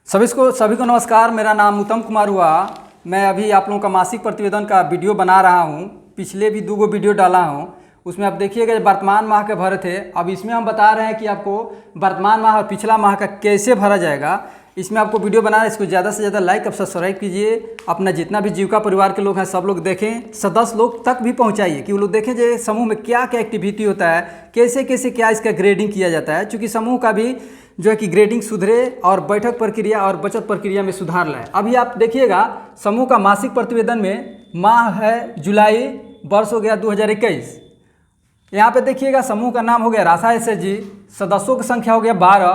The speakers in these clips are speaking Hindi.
सभी को नमस्कार। मेरा नाम उत्तम कुमार हुआ। मैं अभी आप लोगों का मासिक प्रतिवेदन का वीडियो बना रहा हूं। पिछले भी 2 वीडियो डाला हूं, उसमें आप देखिएगा वर्तमान माह के भरे थे। अब इसमें हम बता रहे हैं कि आपको वर्तमान माह और पिछला माह का कैसे भरा जाएगा। इसमें आपको वीडियो बना रहे हैं, इसको ज़्यादा से ज़्यादा लाइक और सब्सक्राइब कीजिए। अपना जितना भी जीविका परिवार के लोग हैं सब लोग देखें, सदस्य लोग तक भी पहुंचाइए कि वो लोग देखें जो समूह में क्या क्या एक्टिविटी होता है, कैसे कैसे क्या इसका ग्रेडिंग किया जाता है। चूँकि समूह का भी जो है कि ग्रेडिंग सुधरे और बैठक प्रक्रिया और बचत प्रक्रिया में सुधार लाए। अभी आप देखिएगा समूह का मासिक प्रतिवेदन में माह है जुलाई, वर्ष हो गया 2021। यहाँ पे देखिएगा समूह का नाम हो गया रासा एसएचजी, सदस्यों की संख्या हो गया 12,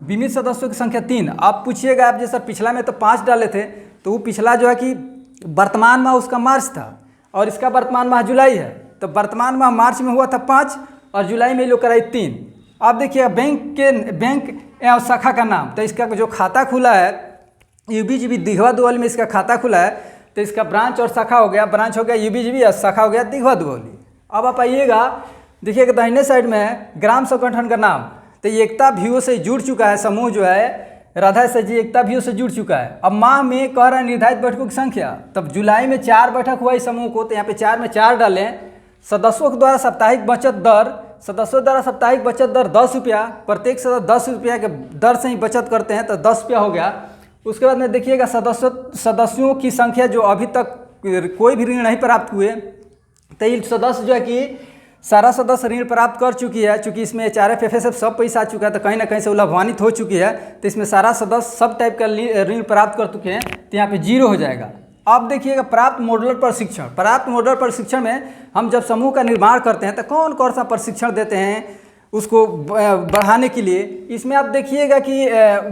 बीमित सदस्यों की संख्या 3। आप पूछिएगा आप जैसा पिछला में तो 5 डाले थे, तो वो पिछला जो है कि वर्तमान माह उसका मार्च था और इसका वर्तमान माह जुलाई है। तो वर्तमान माह मार्च में हुआ था 5 और जुलाई में लोग कराई 3। आप देखिए बैंक या शाखा का नाम, तो इसका जो खाता खुला है यूबीजीबी दिघवा दुआली में इसका खाता खुला है, तो इसका ब्रांच और शाखा हो गया। ब्रांच हो गया यूबीजीबी और शाखा हो गया दिघवा दुआली। अब आप आइएगा देखिएगा दाहिने साइड में है ग्राम संगठन का नाम, तो ये एकता भीओ से जुड़ चुका है। समूह जो है राधा एसएचजी एकता भीओ से जुड़ चुका है। अब माह में कह रहा है निर्धारित बैठकों की संख्या, तब जुलाई में 4 बैठक हुआ इस समूह को, तो यहाँ पे 4 में 4 डालें। सदस्यों के द्वारा साप्ताहिक बचत दर, सदस्यों द्वारा साप्ताहिक बचत दर 10 रुपया, प्रत्येक सदस्य 10 रुपया के दर से ही बचत करते हैं, तो 10 रुपया हो गया। उसके बाद में देखिएगा सदस्यों की संख्या जो अभी तक कोई भी ऋण नहीं प्राप्त हुए, तो ये सदस्य जो है कि सारा सदस्य ऋण प्राप्त कर चुकी है। चूँकि इसमें HRF FSF सब पैसा आ चुका है, तो कहीं ना कहीं से लाभान्वित हो चुकी है, तो इसमें सारा सदस्य सब टाइप का ऋण प्राप्त कर चुके हैं, तो यहाँ पे 0 हो जाएगा। अब देखिएगा प्राप्त मॉडुलर प्रशिक्षण। प्राप्त मॉडुलर प्रशिक्षण में हम जब समूह का निर्माण करते हैं तो कौन कौन सा प्रशिक्षण देते हैं उसको बढ़ाने के लिए। इसमें आप देखिएगा कि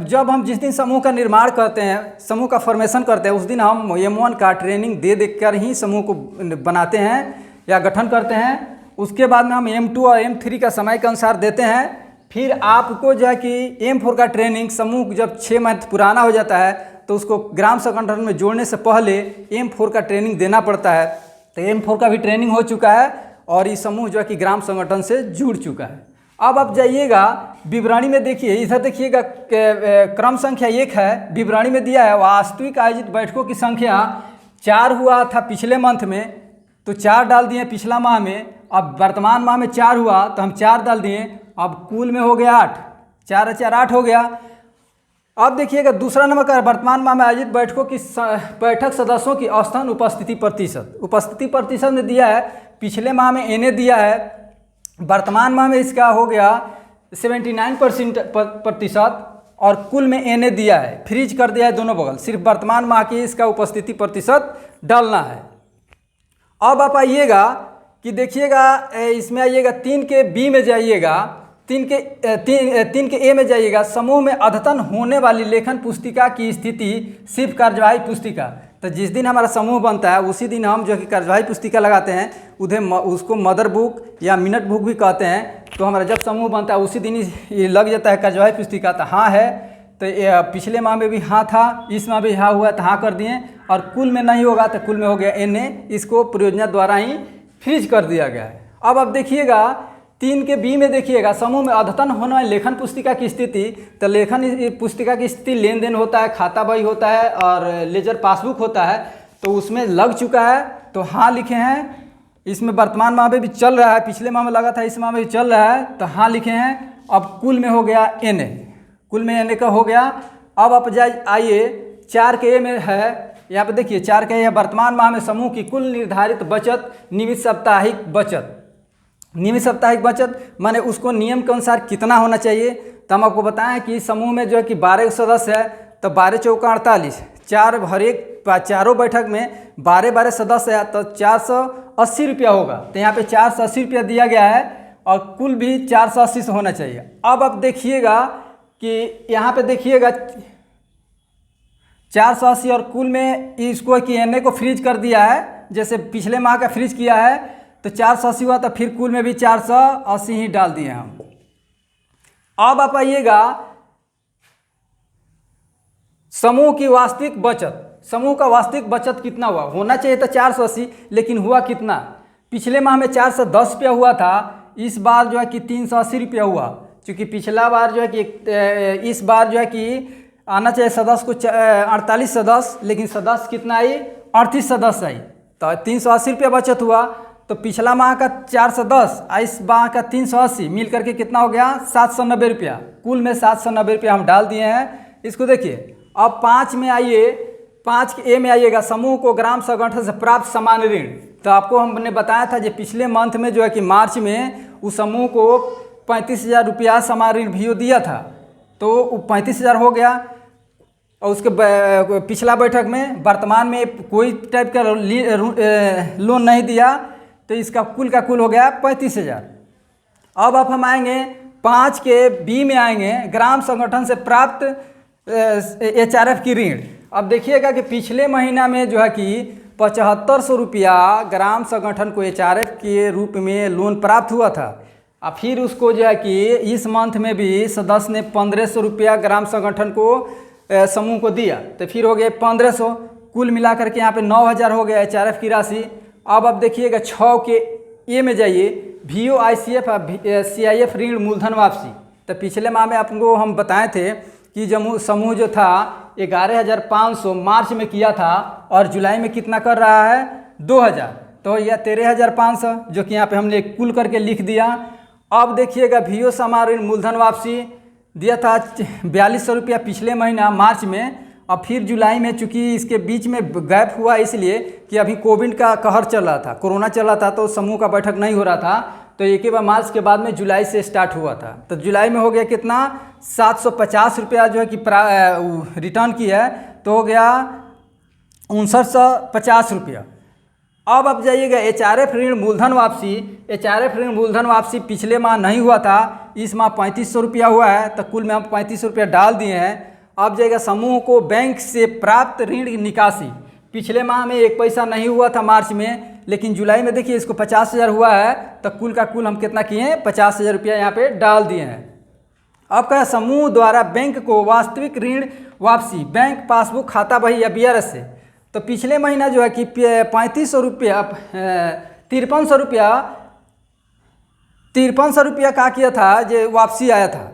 जब हम जिस दिन समूह का निर्माण करते हैं, समूह का फॉर्मेशन करते हैं, उस दिन हम M1 का ट्रेनिंग दे कर ही समूह को बनाते हैं या गठन करते हैं। उसके बाद में हम M2 और M3 का समय के अनुसार देते हैं। फिर आपको जो है कि M4 का ट्रेनिंग समूह जब 6 माह पुराना हो जाता है तो उसको ग्राम संगठन में जोड़ने से पहले M4 का ट्रेनिंग देना पड़ता है। तो M4 का भी ट्रेनिंग हो चुका है और ये समूह जो है कि ग्राम संगठन से जुड़ चुका है। अब आप जाइएगा विवरणी में, देखिए इधर देखिएगा क्रम संख्या 1 है, विवरणी में दिया है वास्तविक आयोजित बैठकों की संख्या 4 हुआ था पिछले मंथ में, तो 4 डाल दिए पिछला माह में। अब वर्तमान माह में 4 हुआ तो हम 4 डाल दिए। अब कुल में हो गया 8, 4 और 4 8 हो गया। अब देखिएगा दूसरा नंबर का वर्तमान माह में आयोजित बैठकों की बैठक सदस्यों की औसतन उपस्थिति प्रतिशत। उपस्थिति प्रतिशत में दिया है, पिछले माह में NA दिया है, वर्तमान माह में इसका हो गया 79% और कुल में NA दिया है। फ्रीज कर दिया है दोनों बगल, सिर्फ वर्तमान माह की इसका उपस्थिति प्रतिशत डालना है। अब आप आइएगा कि देखिएगा इसमें आइएगा 3 के B में जाइएगा, 3 के A में जाइएगा। समूह में अद्यतन होने वाली लेखन पुस्तिका की स्थिति सिर्फ कार्यवाही पुस्तिका। तो जिस दिन हमारा समूह बनता है उसी दिन हम जो कि कार्यवाही पुस्तिका लगाते हैं, उधर उसको मदर बुक या मिनट बुक भी कहते हैं। तो हमारा जब समूह बनता है उसी दिन ये लग जाता है कार्यवाही पुस्तिका। तो हाँ है, तो पिछले माह में भी हाँ था, इस माह भी हाँ हुआ तो हाँ कर दिए, और कुल में नहीं होगा तो कुल में हो गया NA। इसको परियोजना द्वारा ही फ्रीज कर दिया गया है। अब आप देखिएगा 3 के B में देखिएगा समूह में अद्यतन होने वाली लेखन पुस्तिका की स्थिति। तो लेखन पुस्तिका की स्थिति लेन देन होता है, खाता बही होता है और लेजर पासबुक होता है, तो उसमें लग चुका है तो हाँ लिखे हैं। इसमें वर्तमान माह में भी चल रहा है, पिछले माह में लगा था, इस माह में भी चल रहा है, तो हाँ लिखे हैं। अब कुल में हो गया NA, कुल में NA का हो गया। अब आप आइए 4 के A में है, यहाँ पे देखिए 4 के वर्तमान माह में समूह की कुल निर्धारित बचत नियमित साप्ताहिक बचत। नियमित साप्ताहिक बचत माने उसको नियम के अनुसार कितना होना चाहिए। तो हम आपको बताएं कि समूह में जो है कि 12 सदस्य है, तो 12 चौका 48, 4 हर एक चारों बैठक में 12 सदस्य है, तो 480 रुपया होगा। तो यहाँ पे 480 रुपया दिया गया है और कुल भी 480 से होना चाहिए। अब आप देखिएगा कि यहाँ पे देखिएगा 480 और कुल में इसको कि NA को फ्रीज कर दिया है, जैसे पिछले माह का फ्रीज किया है, तो 480 हुआ, तो फिर कुल में भी 480 ही डाल दिए हम। अब आप आइएगा समूह की वास्तविक बचत। समूह का वास्तविक बचत कितना हुआ, होना चाहिए था 480, लेकिन हुआ कितना। पिछले माह में 410 रुपया हुआ था, इस बार जो है कि 380 रुपया हुआ। चूँकि पिछला बार जो है कि इस बार जो है कि आना चाहिए सदस्य को 48 सदस्य, लेकिन सदस्य कितना आई 38 सदस्य आई, तो 380 रुपया बचत हुआ। तो पिछला माह का 410 इस माह का 380 मिल करके कितना हो गया 790 रुपया। कुल में 790 रुपया हम डाल दिए हैं। इसको देखिए अब 5 में आइए, 5 के ए में आइएगा, समूह को ग्राम संगठन से प्राप्त सामान्य ऋण। तो आपको हमने बताया था जो पिछले मंथ में जो है कि मार्च में उस समूह को 35,000 रुपया सामान्य ऋण भी दिया था, तो 35,000 हो गया। और उसके पिछला बैठक में वर्तमान में कोई टाइप का लोन नहीं दिया, तो इसका कुल का कुल हो गया 35,000। अब हम आएंगे 5 के बी में आएंगे, ग्राम संगठन से प्राप्त HRF की ऋण। अब देखिएगा कि पिछले महीना में जो है कि 7500 रुपया ग्राम संगठन को HRF के रूप में लोन प्राप्त हुआ था। अब फिर उसको जो है कि इस मंथ में भी सदस्य ने 1500 रुपया ग्राम संगठन को समूह को दिया, तो फिर हो गए 1500, कुल मिलाकर के यहाँ पे 9000 हो गया HRF की राशि। अब देखिएगा 6 के ए में जाइए, VO ICF CIF ऋण मूलधन वापसी। तो पिछले माह में आपको हम बताए थे कि समूह जो था 11,500 मार्च में किया था और जुलाई में कितना कर रहा है 2,000, तो यह 13,500 जो कि यहाँ पे हमने कुल करके लिख दिया। अब देखिएगा VO समारोह ऋण मूलधन वापसी दिया था 4200 रुपया पिछले महीना मार्च में। अब फिर जुलाई में, चूँकि इसके बीच में गैप हुआ इसलिए कि अभी कोविड का कहर चल रहा था, कोरोना चल रहा था, तो समूह का बैठक नहीं हो रहा था, तो एक ही बार मार्च के बाद में जुलाई से स्टार्ट हुआ था। तो जुलाई में हो गया कितना 750 रुपया जो है कि रिटर्न की है, तो हो गया 5950 रुपया। अब जाइएगा HRF ऋण मूलधन वापसी। HRF ऋण मूलधन वापसी पिछले माह नहीं हुआ था, इस माह 3500 रुपया हुआ है, तो कुल में हम 3500 रुपया डाल दिए हैं। अब जाएगा समूह को बैंक से प्राप्त ऋण निकासी। पिछले माह में 1 पैसा नहीं हुआ था मार्च में, लेकिन जुलाई में देखिए इसको 50,000 हुआ है, तो कुल का कुल हम कितना किए हैं 50,000 रुपया यहाँ पे डाल दिए हैं। अब क्या समूह द्वारा बैंक को वास्तविक ऋण वापसी, बैंक पासबुक खाता बही या BRS से। तो पिछले महीना जो है कि 3500 रुपया 5300 रुपया का किया था जो वापसी आया था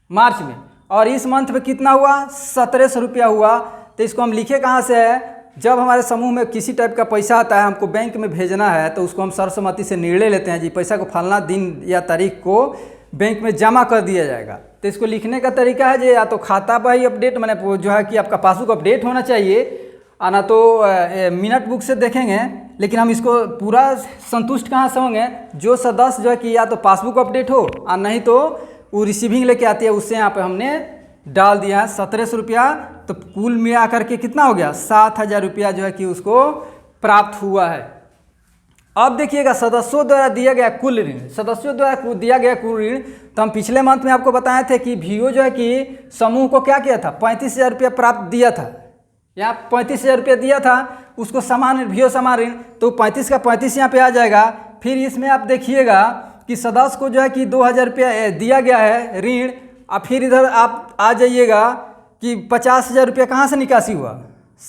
मार्च में, और इस मंथ में कितना हुआ 1700 रुपया हुआ। तो इसको हम लिखे कहाँ से है, जब हमारे समूह में किसी टाइप का पैसा आता है हमको बैंक में भेजना है, तो उसको हम सर्वसम्मति से निर्णय लेते हैं जी पैसा को फलाना दिन या तारीख को बैंक में जमा कर दिया जाएगा। तो इसको लिखने का तरीका है जी, या तो खाता बही अपडेट मैंने जो है कि आपका पासबुक अपडेट होना चाहिए, आना तो मिनट बुक से देखेंगे, लेकिन हम इसको पूरा संतुष्ट कहाँ से होंगे, जो सदस्य जो है कि या तो पासबुक अपडेट हो और नहीं तो वो रिसीविंग लेके आती है, उससे यहाँ पे हमने डाल दिया है 1700 रुपया। तो कुल मिला करके कितना हो गया 7000 रुपया जो है कि उसको प्राप्त हुआ है। अब देखिएगा सदस्यों द्वारा दिया गया कुल ऋण, सदस्यों द्वारा दिया गया कुल ऋण। तो हम पिछले मंथ में आपको बताए थे कि VO जो है कि समूह को क्या किया था 35,000 रुपया प्राप्त दिया था, यहाँ 35,000 रुपया दिया था, उसको समान VO समान ऋण, तो 35 का 35 यहाँ पे आ जाएगा। फिर इसमें आप देखिएगा कि सदस्य को जो है कि 2,000 रुपया दिया गया है ऋण। अब फिर इधर आप आ जाइएगा कि 50,000 रुपया कहाँ से निकासी हुआ,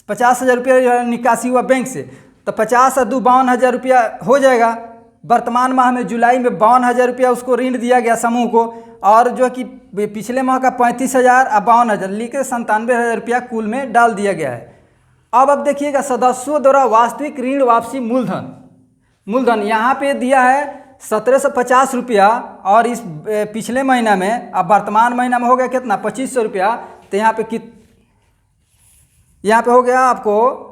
50,000 रुपया निकासी हुआ बैंक से, तो 50 और 2 52,000 रुपया हो जाएगा। वर्तमान माह में जुलाई में 52,000 रुपया उसको ऋण दिया गया समूह को, और जो कि पिछले माह का 35,000 और 52,000 लेकर 97,000 रुपया कुल में डाल दिया गया है। अब देखिएगा सदस्यों द्वारा वास्तविक ऋण वापसी मूलधन यहाँ पे दिया है 1750 रुपया, और इस पिछले महीना में अब वर्तमान महीना में हो गया कितना 2500 रुपया। तो यहाँ पे हो गया आपको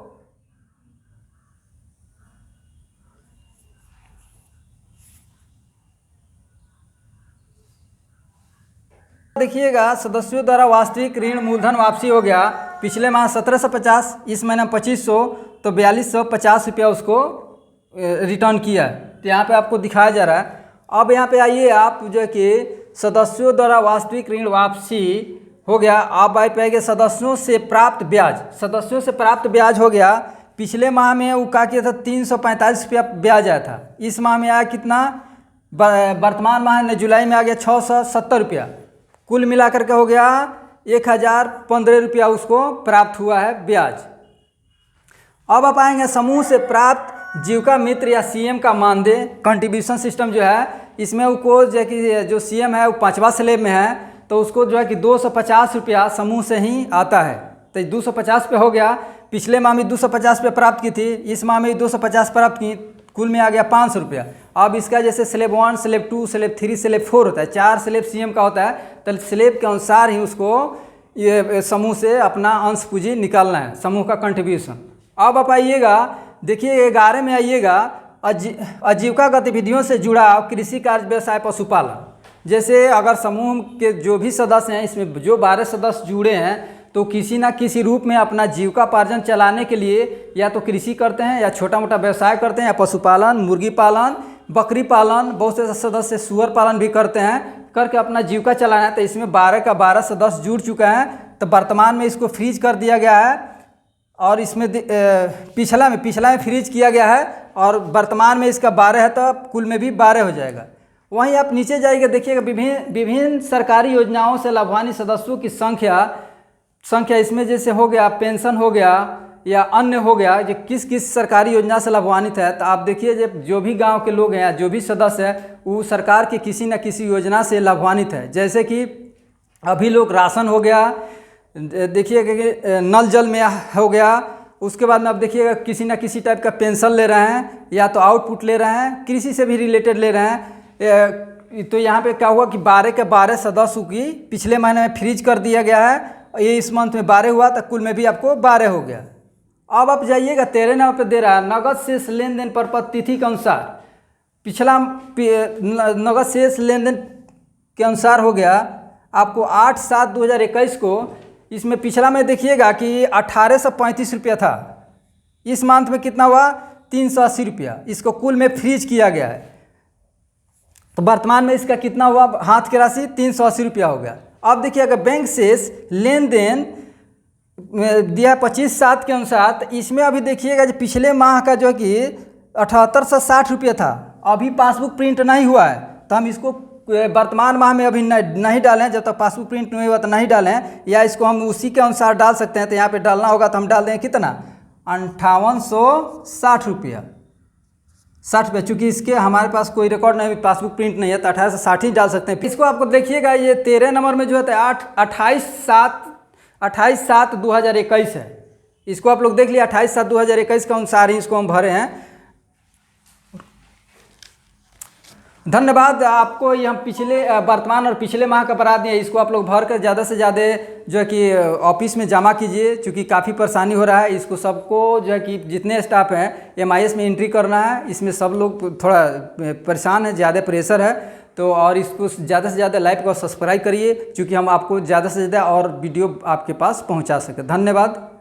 देखिएगा सदस्यों द्वारा वास्तविक ऋण मूलधन वापसी हो गया, पिछले माह 1750, इस महीना 2500, तो 4250 रुपया उसको रिटर्न किया। तो यहाँ पे आपको दिखाया जा रहा है। अब यहाँ पे आइए आप जो है कि सदस्यों द्वारा वास्तविक ऋण वापसी हो गया। आप पाएंगे सदस्यों से प्राप्त ब्याज, सदस्यों से प्राप्त ब्याज हो गया। पिछले माह में वो क्या किया था 345 रुपया ब्याज आया था, इस माह में आया कितना, वर्तमान माह में जुलाई में आ गया 670 रुपया, कुल मिलाकर के हो गया 1015 रुपया उसको प्राप्त हुआ है ब्याज। अब आप आएंगे समूह से प्राप्त जीविका मित्र या CM का मानदेय कंट्रीब्यूशन सिस्टम जो है, इसमें वो जो कि जो CM है वो 5वां स्लैब में है, तो उसको जो है कि 250 रुपया समूह से ही आता है। तो 250 रुपये हो गया। पिछले माह में 250 रुपये प्राप्त की थी, इस माह में 250 प्राप्त की, कुल में आ गया 500 रुपया। अब इसका जैसे स्लेब 1, स्लेब 2, स्लेब 3, स्लेब 4 होता है, 4 स्लेब सीएम का होता है। तो स्लेब के अनुसार ही उसको ये समूह से अपना अंश पूंजी निकालना है, समूह का कंट्रीब्यूशन। अब आप आइएगा, देखिए 11 में आइएगा, आजीविका गतिविधियों से जुड़ा कृषि कार्य, व्यवसाय, पशुपालन। जैसे अगर समूह के जो भी सदस्य हैं, इसमें जो 12 सदस्य जुड़े हैं, तो किसी ना किसी रूप में अपना जीविकापार्जन चलाने के लिए या तो कृषि करते हैं, या छोटा मोटा व्यवसाय करते हैं, या पशुपालन, मुर्गी पालन, बकरी पालन, बहुत से सदस्य सुअर पालन भी करते हैं, करके अपना जीविका चलाना है। तो इसमें 12 का 12 सदस्य जुड़ चुका है। तो वर्तमान में इसको फ्रीज कर दिया गया है, और इसमें पिछला में फ्रीज किया गया है, और वर्तमान में इसका 12 है, तो कुल में भी 12 हो जाएगा। वहीं आप नीचे जाइएगा, देखिएगा विभिन्न सरकारी योजनाओं से लाभान्वित सदस्यों की संख्या इसमें जैसे हो गया पेंशन हो गया या अन्य हो गया, जो किस किस सरकारी योजना से लाभान्वित है। तो आप देखिए जो भी गांव के लोग हैं या जो भी सदस्य है, वो सरकार की किसी न किसी योजना से लाभान्वित है। जैसे कि अभी लोग राशन हो गया, देखिएगा कि नल जल में हो गया, उसके बाद में आप देखिएगा किसी न किसी टाइप का पेंशन ले रहे हैं, या तो आउटपुट ले रहे हैं, कृषि से भी रिलेटेड ले रहे हैं। तो यहाँ पे क्या हुआ कि 12 के 12 सदस्यों की पिछले महीने में फ्रीज कर दिया गया है, ये इस मंथ में 12 हुआ, तो कुल में भी आपको 12 हो गया। अब आप जाइएगा 13 नंबर पे दे रहा है नगद शेष लेन देन पर तिथि के अनुसार। पिछला नगद शेष लेन देन के अनुसार हो गया आपको 8/7/2021 को। इसमें पिछला में देखिएगा कि 1835 रुपया था, इस मंथ में कितना हुआ 380 रुपया, इसको कुल में फ्रीज किया गया है। तो वर्तमान में इसका कितना हुआ हाथ की राशि 380 रुपया हो गया। अब देखिए अगर बैंक शेष लेन देन दिया 25/7 के अनुसार, तो इसमें अभी देखिएगा जो पिछले माह का जो कि 7860 रुपया था, अभी पासबुक प्रिंट नहीं हुआ है, तो हम इसको वर्तमान माह में अभी नहीं डालें, जब तक पासबुक प्रिंट नहीं हुआ तो नहीं डालें, या इसको हम उसी के अनुसार डाल सकते हैं। तो यहाँ पे डालना होगा तो हम डाल दें कितना 5860 रुपया, 60 रुपये। चूँकि इसके हमारे पास कोई रिकॉर्ड नहीं, पासबुक प्रिंट नहीं है, तो 1860 ही डाल सकते हैं। इसको आपको देखिएगा ये 13 नंबर में जो है 28/7/2021 है। इसको आप लोग देख लिया 28/7/2021 के अनुसार ही इसको हम भरे हैं। धन्यवाद। आपको ये हम पिछले वर्तमान और पिछले माह का बता दिए, इसको आप लोग भर कर ज़्यादा से ज़्यादा जो है कि ऑफिस में जमा कीजिए, क्योंकि काफ़ी परेशानी हो रहा है। इसको सबको जो है कि जितने स्टाफ हैं MIS में एंट्री करना है, इसमें सब लोग थोड़ा परेशान है, ज़्यादा प्रेशर है। तो और इसको ज़्यादा से ज़्यादा लाइक और सब्सक्राइब करिए, क्योंकि हम आपको ज़्यादा से ज़्यादा और वीडियो आपके पास पहुँचा सकें। धन्यवाद।